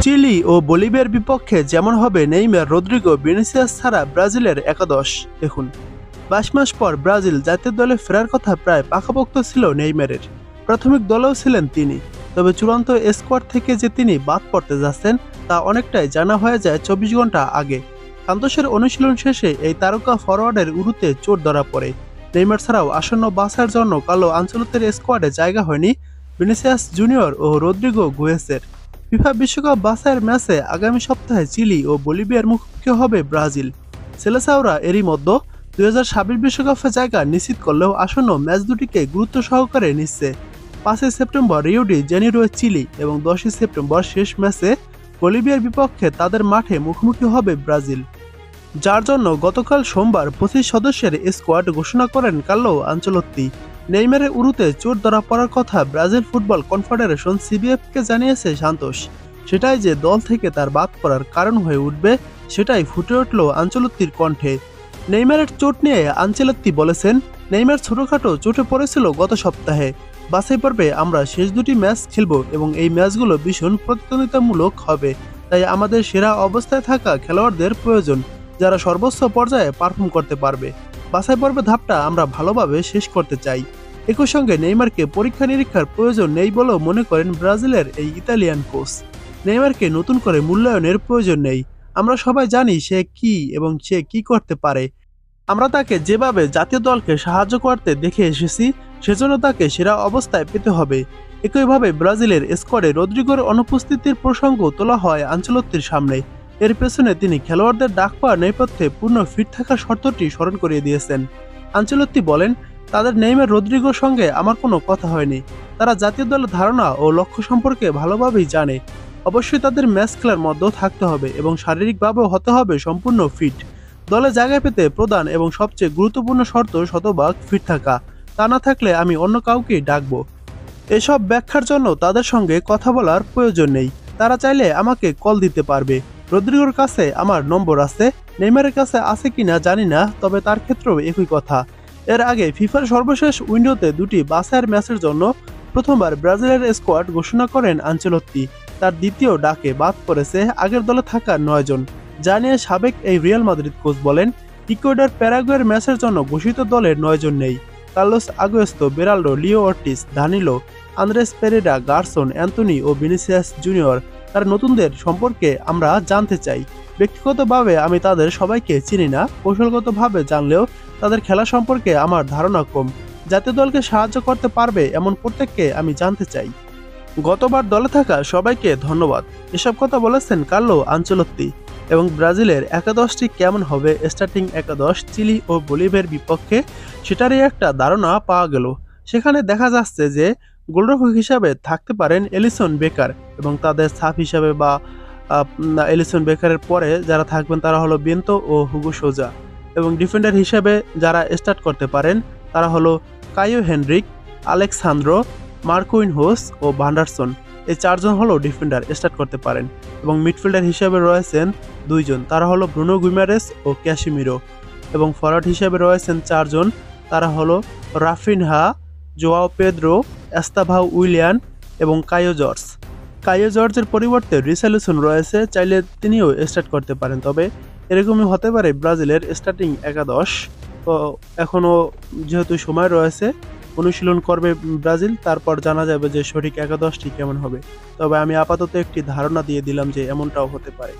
Chilli ও বলিভিয়ার বিপক্ষে যেমন হবে নেইমার, রদ্রিগো, ভিনিসিয়াস ছাড়া ব্রাজিলের একাদশ। দেখুন, 22 মাস পর ব্রাজিল জাতীয় দলে ফেরার কথা প্রায় পাকাপোক্ত ছিল নেইমারের। প্রাথমিক দলেও ছিলেন তিনি, তবে চূড়ান্ত স্কোয়াড থেকে যে তিনি বাদ পড়তে যাচ্ছেন তা অনেকটাই জানা হয়ে যায় 24 ঘন্টা আগে। সান্তোসের অনুশীলন শেষে এই তারকা ফরওয়ার্ডের উরুতে চোট ধরা পড়ে। নেইমার ছাড়াও আসন্ন বাছার জন্য কার্লো আনচেলত্তির স্কোয়াডে জায়গা হয়নি ভিনিসিয়াস জুনিয়র ও রদ্রিগো গুয়েসের। ফিফা বিশ্বকাপ বাছাইয়ের ম্যাচে আগামী সপ্তাহে চিলি ও বলিভিয়ার মুখোমুখি হবে ব্রাজিল। সেলেসাওরা এরই মধ্যে 2026 বিশ্বকাপে জায়গা নিশ্চিত করলেও আসন্ন ম্যাচ দুটিকে গুরুত্ব সহকারে নিচ্ছে। 5 সেপ্টেম্বর রিও ডি জেনিরোয় চিলি এবং 10 সেপ্টেম্বর শেষ ম্যাচে বলিভিয়ার বিপক্ষে তাদের মাঠে মুখোমুখি হবে ব্রাজিল, যার জন্য গতকাল সোমবার 25 সদস্যের স্কোয়াড ঘোষণা করেন কার্লো আনচেলত্তি। নেইমারের উরুতে চোট ধরা পড়ার কথা ব্রাজিল ফুটবল কনফেডারেশন সিবিএফকে জানিয়েছে সান্তোস। সেটাই যে দল থেকে তার বাদ পড়ার কারণ হয়ে উঠবে সেটাই ফুটে উঠল আনচেলত্তির কণ্ঠে। নেইমারের চোট নিয়ে আনচেলত্তি বলেছেন, নেইমার ছোটখাটো চোটে পড়েছিল গত সপ্তাহে। বাছাই পর্বে আমরা শেষ দুটি ম্যাচ খেলব এবং এই ম্যাচগুলো ভীষণ প্রতিদ্বন্দ্বিতামূলক হবে, তাই আমাদের সেরা অবস্থায় থাকা খেলোয়াড়দের প্রয়োজন যারা সর্বোচ্চ পর্যায়ে পারফর্ম করতে পারবে। বাছাই পর্বে ধাপটা আমরা ভালোভাবে শেষ করতে চাই। একই সঙ্গে নেইমারকে পরীক্ষা নিরীক্ষার প্রয়োজন নেই বলেও মনে করেন ব্রাজিলের এই ইতালিয়ান কোচ। নেইমারকে নতুন করে মূল্যায়নের প্রয়োজন নেই। আমরা সবাই জানি সে কি এবং সে কি করতে পারে। আমরা তাকে যেভাবে জাতীয় দলকে সাহায্য করতে দেখে এসেছি, সেজন্য তাকে সেরা অবস্থায় পেতে হবে। একইভাবে ব্রাজিলের স্কোয়াডে রদ্রিগোর অনুপস্থিতির প্রসঙ্গ তোলা হয় আনচেলত্তির সামনে। এর পেছনে তিনি খেলোয়াড়দের ডাক পাওয়ার নেপথ্যে পূর্ণ ফিট থাকার শর্তটি স্মরণ করিয়ে দিয়েছেন। আনচেলত্তি বলেন, তাদের নেইমার, রদ্রিগোর সঙ্গে আমার কোনো কথা হয়নি। তারা জাতীয় দলের ধারণা ও লক্ষ্য সম্পর্কে ভালোভাবেই জানে। অবশ্যই তাদের ম্যাচ খেলার মধ্যেও থাকতে হবে এবং শারীরিকভাবেও হতে হবে সম্পূর্ণ ফিট। দলে জায়গা পেতে প্রধান এবং সবচেয়ে গুরুত্বপূর্ণ শর্ত শতভাগ ফিট থাকা। তা না থাকলে আমি অন্য কাউকেই ডাকবো। এসব ব্যাখ্যার জন্য তাদের সঙ্গে কথা বলার প্রয়োজন নেই। তারা চাইলে আমাকে কল দিতে পারবে। রদ্রিগোর কাছে আমার নম্বর আছে, নেইমারের কাছে আছে কিনা জানি না, তবে তার ক্ষেত্রেও একই কথা। এর আগে ফিফার সর্বশেষ উইন্ডোতে দুটি বাছাইয়ের ম্যাচের জন্য প্রথমবার ব্রাজিলের স্কোয়াড ঘোষণা করেন আনচেলত্তি। তার দ্বিতীয় ডাকে বাদ পড়েছে আগের দলে থাকা 9 জন। যা নিয়ে সাবেক এই রিয়াল মাদ্রিদ কোচ বলেন, ইকুয়েডর প্যারাগুয়ের ম্যাচের জন্য ঘোষিত দলের 9 জন নেই। Carlos Augusto, Beraldo, Leo Ortiz, Danilo, Andreas Pereira, Gerson, Antony ও ভিনিসিয়াস জুনিয়র। তার নতুনদের সম্পর্কে আমরা জানতে চাই। ব্যক্তিগতভাবে আমি তাদের সবাইকে চিনি না, কৌশলগতভাবে জানলেও তাদের খেলা সম্পর্কে আমার ধারণা কম। জাতীয় দলকে সাহায্য করতে পারবে এমন প্রত্যেককে আমি জানতে চাই। গতবার দলে থাকা সবাইকে ধন্যবাদ। এসব কথা বলেছেন কার্লো আনচেলত্তি। এবং ব্রাজিলের একাদশটি কেমন হবে, স্টার্টিং একাদশ চিলি ও বলিভিয়ার বিপক্ষে, সেটারই একটা ধারণা পাওয়া গেল। সেখানে দেখা যাচ্ছে যে গোলরক্ষক হিসাবে থাকতে পারেন এলিসন বেকার এবং তাদের সাফ হিসাবে বা এলিসন বেকারের পরে যারা থাকবেন তারা হলো বেন্তো ও হুগো সোজা। এবং ডিফেন্ডার হিসেবে যারা স্টার্ট করতে পারেন তারা হলো কাইও হেনরিক, আলেক্সান্দ্রো, মার্কুইনহোস ও ভান্ডারসন। এই 4 জন হলো ডিফেন্ডার স্টার্ট করতে পারেন। এবং মিডফিল্ডার হিসেবে রয়েছেন 2 জন, তারা হলো ব্রুনো গুইমারেস ও ক্যাসিমিরো। এবং ফরওয়ার্ড হিসেবে রয়েছেন 4 জন, তারা হলো রাফিনহা, জোয়াও পেদ্রো, এস্তাভাও উইলিয়ান এবং কাইও জর্জ। কাইও জর্জের পরিবর্তে রিসালুসন রয়েছে, চাইলে তিনিও স্টার্ট করতে পারেন। তবে এরকমই হতে পারে ব্রাজিলের স্টার্টিং একাদশ। তো এখনও যেহেতু সময় রয়েছে, অনুশীলন করবে ব্রাজিল, তারপর জানা যাবে যে সঠিক একাদশটি কেমন হবে। তবে আমি আপাতত একটি ধারণা দিয়ে দিলাম যে এমনটাও হতে পারে।